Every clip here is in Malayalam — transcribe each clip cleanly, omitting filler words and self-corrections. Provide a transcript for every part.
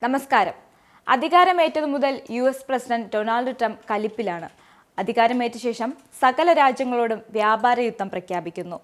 നമസ്കാരം. അധികാരമേറ്റതു മുതൽ US പ്രസിഡന്റ് ഡൊണാൾഡ് ട്രംപ് കലിപ്പിലാണ്. അധികാരമേറ്റ ശേഷം സകല രാജ്യങ്ങളോടും വ്യാപാര യുദ്ധം പ്രഖ്യാപിക്കുന്നു.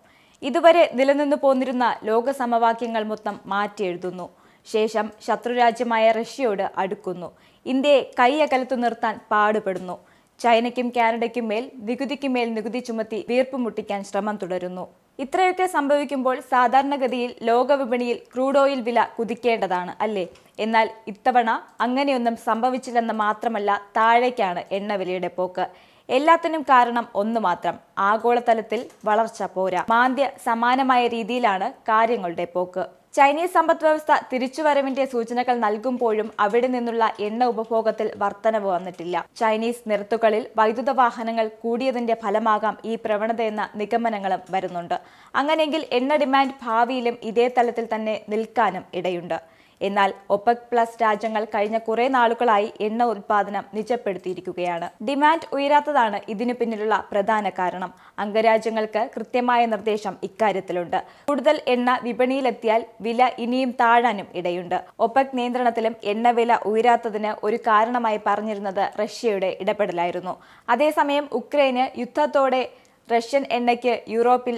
ഇതുവരെ നിലനിന്നു പോന്നിരുന്ന ലോക സമവാക്യങ്ങൾ മൊത്തം മാറ്റിയെഴുതുന്നു. ശേഷം ശത്രുരാജ്യമായ റഷ്യയോട് അടുക്കുന്നു. ഇന്ത്യയെ കൈയകലത്തു നിർത്താൻ പാടുപെടുന്നു. ചൈനയ്ക്കും കാനഡയ്ക്കും മേൽ നികുതിക്കുമേൽ നികുതി ചുമത്തി വീർപ്പ് മുട്ടിക്കാൻ ശ്രമം തുടരുന്നു. ഇത്രയൊക്കെ സംഭവിക്കുമ്പോൾ സാധാരണഗതിയിൽ ലോകവിപണിയിൽ ക്രൂഡ് ഓയിൽ വില കുതിക്കേണ്ടതാണ് അല്ലേ? എന്നാൽ ഇത്തവണ അങ്ങനെയൊന്നും സംഭവിച്ചില്ലെന്ന് മാത്രമല്ല, താഴേക്കാണ് എണ്ണവിലയുടെ പോക്ക്. എല്ലാത്തിനും കാരണം ഒന്നു മാത്രം: ആഗോളതലത്തിൽ വളർച്ച പോരാ. മാന്ദ്യ സമാനമായ രീതിയിലാണ് കാര്യങ്ങളുടെ പോക്ക്. ചൈനീസ് സമ്പദ് വ്യവസ്ഥ തിരിച്ചുവരവിന്റെ സൂചനകൾ നൽകുമ്പോഴും അവിടെ നിന്നുള്ള എണ്ണ ഉപഭോഗത്തിൽ വർധനവ് വന്നിട്ടില്ല. ചൈനീസ് നിരത്തുകളിൽ വൈദ്യുത വാഹനങ്ങൾ കൂടിയതിന്റെ ഫലമാകാം ഈ പ്രവണതയെന്ന നിഗമനങ്ങളും വരുന്നുണ്ട്. അങ്ങനെയെങ്കിൽ എണ്ണ ഡിമാൻഡ് ഭാവിയിലും ഇതേ തലത്തിൽ തന്നെ നിൽക്കാനും ഇടയുണ്ട്. എന്നാൽ ഒപെക് പ്ലസ് രാജ്യങ്ങൾ കഴിഞ്ഞ കുറെ നാളുകളായി എണ്ണ ഉൽപാദനം നിജപ്പെടുത്തിയിരിക്കുകയാണ്. ഡിമാൻഡ് ഉയരാത്തതാണ് ഇതിനു പിന്നിലുള്ള പ്രധാന കാരണം. അംഗരാജ്യങ്ങൾക്ക് കൃത്യമായ നിർദ്ദേശം ഇക്കാര്യത്തിലുണ്ട്. കൂടുതൽ എണ്ണ വിപണിയിലെത്തിയാൽ വില ഇനിയും താഴാനും ഇടയുണ്ട്. ഒപെക് നിയന്ത്രണത്തിലും എണ്ണവില ഉയരാത്തതിന് ഒരു കാരണമായി പറഞ്ഞിരുന്നത് റഷ്യയുടെ ഇടപെടലായിരുന്നു. അതേസമയം ഉക്രൈന് യുദ്ധത്തോടെ റഷ്യൻ എണ്ണയ്ക്ക് യൂറോപ്പിൽ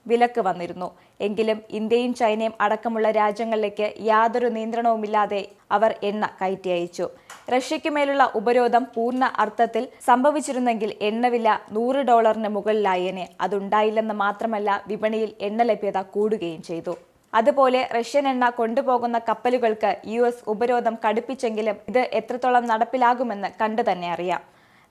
വിലക്ക് വന്നിരുന്നു. എങ്കിലും ഇന്ത്യയും ചൈനയും അടക്കമുള്ള രാജ്യങ്ങളിലേക്ക് യാതൊരു നിയന്ത്രണവുമില്ലാതെ അവർ എണ്ണ കയറ്റി അയച്ചു. റഷ്യയ്ക്കുമേലുള്ള ഉപരോധം പൂർണ്ണ അർത്ഥത്തിൽ സംഭവിച്ചിരുന്നെങ്കിൽ എണ്ണവില $100 മുകളിലായേനെ. അതുണ്ടായില്ലെന്ന് മാത്രമല്ല, വിപണിയിൽ എണ്ണ ലഭ്യത കൂടുകയും ചെയ്തു. അതുപോലെ റഷ്യൻ എണ്ണ കൊണ്ടുപോകുന്ന കപ്പലുകൾക്ക് US ഉപരോധം കടുപ്പിച്ചെങ്കിലും ഇത് എത്രത്തോളം നടപ്പിലാകുമെന്ന് കണ്ടു തന്നെ അറിയാം.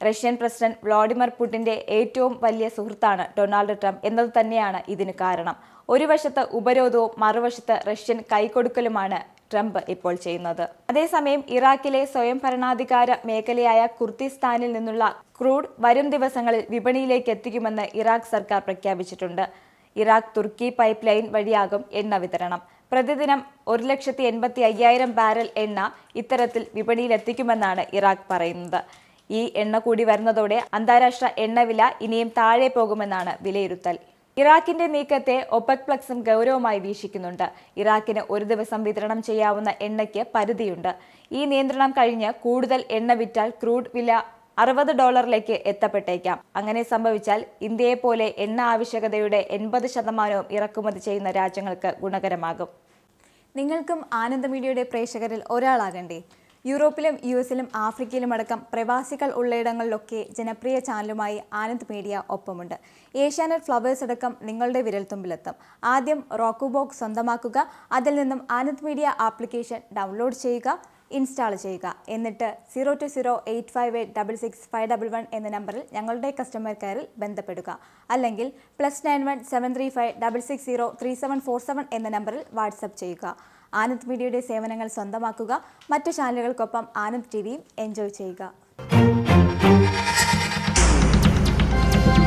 റഷ്യൻ പ്രസിഡന്റ് വ്ളാഡിമിർ പുടിന്റെ ഏറ്റവും വലിയ സുഹൃത്താണ് ഡൊണാൾഡ് ട്രംപ് എന്നത് തന്നെയാണ് ഇതിന് കാരണം. ഒരു വശത്ത് ഉപരോധവും മറുവശത്ത് റഷ്യൻ കൈകൊടുക്കലുമാണ് ട്രംപ് ഇപ്പോൾ ചെയ്യുന്നത്. അതേസമയം ഇറാഖിലെ സ്വയം ഭരണാധികാര മേഖലയായ കുർദിസ്ഥാനിൽ നിന്നുള്ള ക്രൂഡ് വരും ദിവസങ്ങളിൽ വിപണിയിലേക്ക് എത്തിക്കുമെന്ന് ഇറാഖ് സർക്കാർ പ്രഖ്യാപിച്ചിട്ടുണ്ട്. ഇറാഖ് തുർക്കി പൈപ്പ് ലൈൻ വഴിയാകും എണ്ണ വിതരണം. പ്രതിദിനം 1,85,000 ബാരൽ എണ്ണ ഇത്തരത്തിൽ വിപണിയിലെത്തിക്കുമെന്നാണ് ഇറാഖ് പറയുന്നത്. ഈ എണ്ണ കൂടി വരുന്നതോടെ അന്താരാഷ്ട്ര എണ്ണവില ഇനിയും താഴെ പോകുമെന്നാണ് വിലയിരുത്തൽ. ഇറാഖിന്റെ നീക്കത്തെ ഒപെക് പ്ലസും ഗൗരവമായി വീക്ഷിക്കുന്നുണ്ട്. ഇറാഖിന് ഒരു ദിവസം വിതരണം ചെയ്യാവുന്ന എണ്ണയ്ക്ക് പരിധിയുണ്ട്. ഈ നിയന്ത്രണം കഴിഞ്ഞ് കൂടുതൽ എണ്ണ വിറ്റാൽ ക്രൂഡ് വില $60 എത്തപ്പെട്ടേക്കാം. അങ്ങനെ സംഭവിച്ചാൽ ഇന്ത്യയെപ്പോലെ എണ്ണ ആവശ്യകതയുടെ 80% ഇറക്കുമതി ചെയ്യുന്ന രാജ്യങ്ങൾക്ക് ഗുണകരമാകും. നിങ്ങൾക്കും ആനന്ദ മീഡിയയുടെ പ്രേക്ഷകരിൽ ഒരാളാകണ്ടേ? യൂറോപ്പിലും US-ലും ആഫ്രിക്കയിലുമടക്കം പ്രവാസികൾ ഉള്ളയിടങ്ങളിലൊക്കെ ജനപ്രിയ ചാനലുമായി ആനന്ദ് മീഡിയ ഒപ്പമുണ്ട്. ഏഷ്യാനെറ്റ് ഫ്ലവേഴ്സ് അടക്കം നിങ്ങളുടെ വിരൽത്തുമ്പിലെത്തും. ആദ്യം റോക്കു ബോക്സ് സ്വന്തമാക്കുക. അതിൽ നിന്നും ആനന്ദ് മീഡിയ ആപ്ലിക്കേഷൻ ഡൗൺലോഡ് ചെയ്യുക, ഇൻസ്റ്റാൾ ചെയ്യുക. എന്നിട്ട് 02085866511 എന്ന നമ്പറിൽ ഞങ്ങളുടെ കസ്റ്റമർ കെയറിൽ ബന്ധപ്പെടുക. അല്ലെങ്കിൽ +91 735 660 3747 എന്ന നമ്പറിൽ വാട്സപ്പ് ചെയ്യുക. ആനന്ദ് മീഡിയയുടെ സേവനങ്ങൾ സ്വന്തമാക്കുക. മറ്റു ചാനലുകൾക്കൊപ്പം ആനന്ദ് TVയും എൻജോയ് ചെയ്യുക.